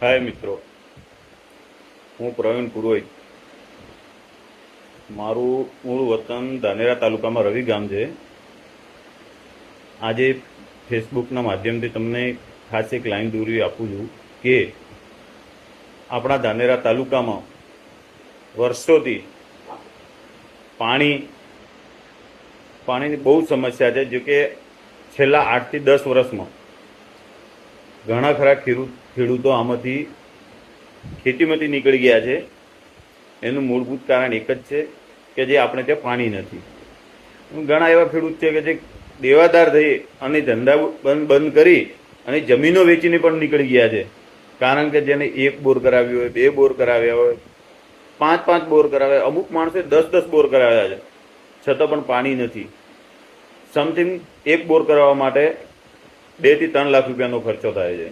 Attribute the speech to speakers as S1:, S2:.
S1: હાય મિત્રો, હું પ્રવીણ પુરોહિત. મારું મૂળ વતન ધાનેરા તાલુકામાં રવિ ગામ છે. આજે ફેસબુકના માધ્યમથી તમને ખાસ એક લાઈન દોરી આપું છું કે આપણા ધાનેરા તાલુકામાં વર્ષોથી પાણીની બહુ સમસ્યા છે. જો કે છેલ્લા 8 થી 10 વર્ષમાં ઘણા ખરા ખેડૂતો આમાંથી ખેતીમાંથી નીકળી ગયા છે. એનું મૂળભૂત કારણ એક જ છે કે જે આપણે ત્યાં પાણી નથી. ઘણા એવા ખેડૂત છે કે જે દેવાદાર થઈ અને ધંધા બંધ કરી અને જમીનો વેચીને પણ નીકળી ગયા છે. કારણ કે જેને 1 બોર કરાવ્યો હોય, 2 બોર કરાવ્યા હોય, 5 બોર કરાવ્યા, અમુક માણસે 10 બોર કરાવ્યા છે, છતાં પણ પાણી નથી. સમથિંગ 1 બોર કરાવવા માટે 2 થી 3 લાખ રૂપિયાનો ખર્ચો થાય છે.